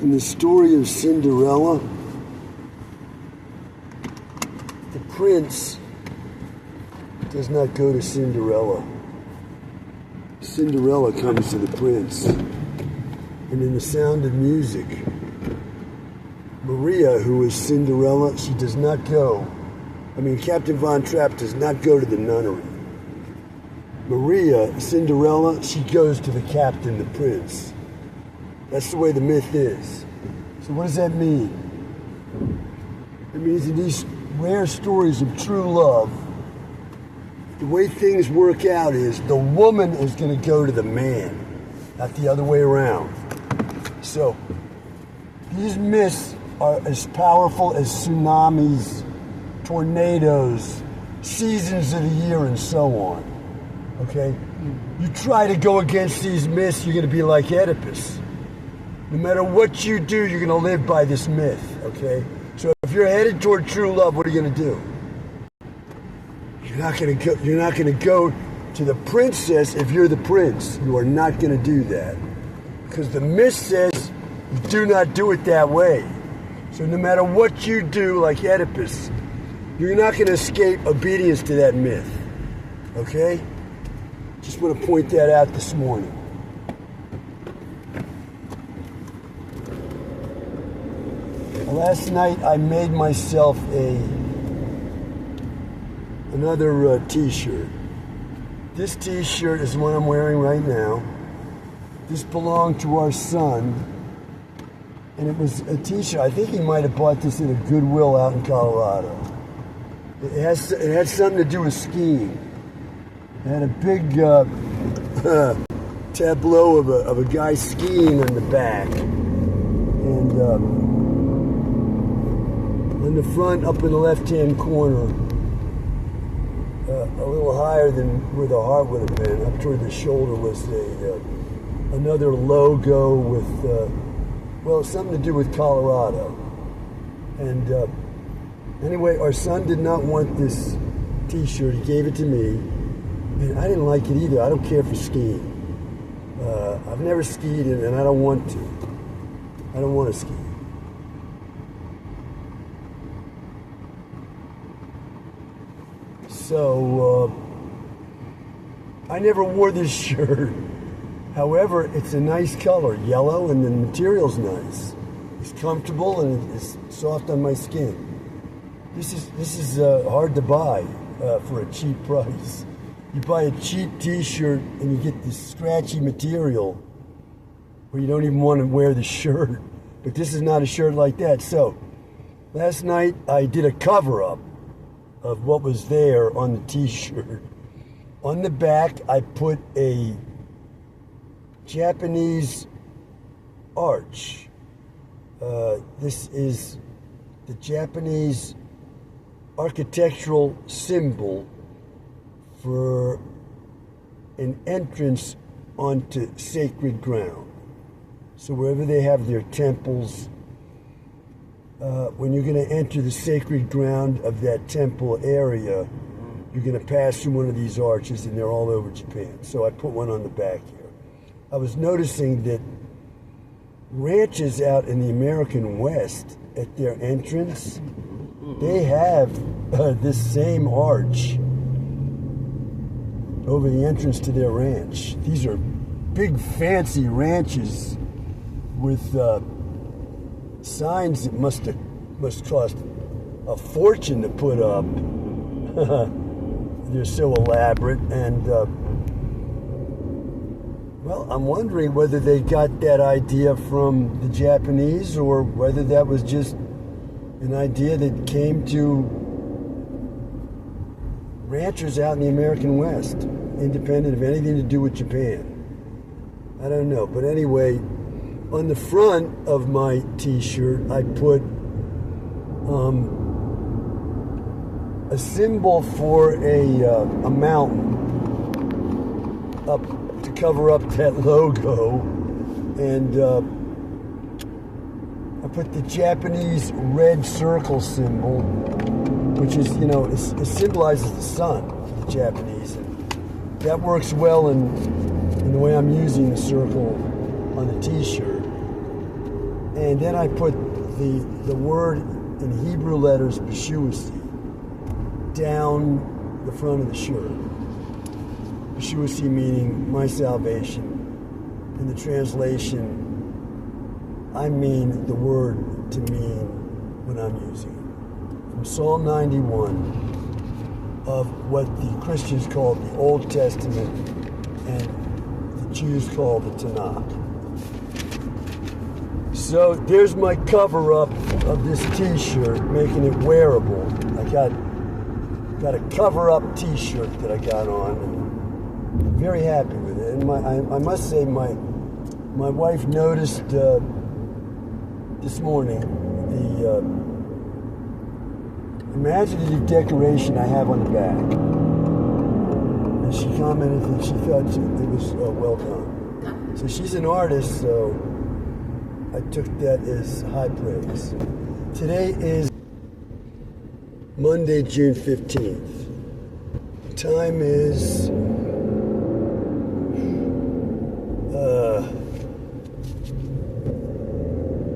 In the story of Cinderella, the prince does not go to Cinderella. Cinderella comes to the prince. And in The Sound of Music, Maria, who is Cinderella, she does not go. Captain Von Trapp does not go to the nunnery. Maria, Cinderella, she goes to the captain, the prince. That's the way the myth is. So what does that mean? It means in these rare stories of true love, the way things work out is the woman is going to go to the man, not the other way around. So these myths are as powerful as tsunamis, tornadoes, seasons of the year, and so on. Okay? You try to go against these myths, you're going to be like Oedipus. No matter what you do, you're going to live by this myth. Okay? So if you're headed toward true love, what are you going to do? You're not going to go to the princess if you're the prince. You are not going to do that. Because the myth says you do not do it that way. So no matter what you do, like Oedipus, you're not going to escape obedience to that myth. Okay? Just want to point that out this morning. Last night I made myself another t-shirt. This t-shirt is what I'm wearing right now. This belonged to our son, and it was a t-shirt. I think he might have bought this at a Goodwill out in Colorado. It had something to do with skiing. It had a big tableau of a guy skiing on the back, and on the front, up in the left-hand corner, a little higher than where the heart would have been, up toward the shoulder, was another logo with, something to do with Colorado. And anyway, our son did not want this t-shirt. He gave it to me, and I didn't like it either. I don't care for skiing. I've never skied, and I don't want to. I don't want to ski. So, I never wore this shirt. However, it's a nice color, yellow, and the material's nice. It's comfortable and it's soft on my skin. This is hard to buy for a cheap price. You buy a cheap t-shirt and you get this scratchy material where you don't even want to wear the shirt. But this is not a shirt like that. So, last night I did a cover-up of what was there on the t-shirt. On the back, I put a Japanese arch. This is the Japanese architectural symbol for an entrance onto sacred ground. So wherever they have their temples, when you're going to enter the sacred ground of that temple area, you're going to pass through one of these arches, and they're all over Japan. So I put one on the back here. I was noticing that ranches out in the American West, at their entrance, they have this same arch over the entrance to their ranch. These are big, fancy ranches with signs that must cost a fortune to put up. They're so elaborate, and I'm wondering whether they got that idea from the Japanese or whether that was just an idea that came to ranchers out in the American West, independent of anything to do with Japan. I don't know, but anyway, on the front of my t-shirt, I put a symbol for a mountain up to cover up that logo, and I put the Japanese red circle symbol, which is, it symbolizes the sun for the Japanese, and that works well in the way I'm using the circle on the t-shirt. And then I put the word in Hebrew letters, Beshuasi, down the front of the shirt. Beshuasi meaning my salvation. In the translation, I mean the word to mean when I'm using it. From Psalm 91 of what the Christians call the Old Testament and the Jews call the Tanakh. So there's my cover-up of this t-shirt, making it wearable. I got a cover-up t-shirt that I got on, and I'm very happy with it. And I must say my wife noticed this morning the imaginative decoration I have on the back. And she commented that she thought it was well done. So she's an artist, so I took that as high praise. Today is Monday, June 15th. Time is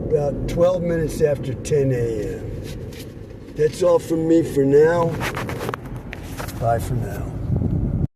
about 12 minutes after 10 a.m. That's all from me for now. Bye for now.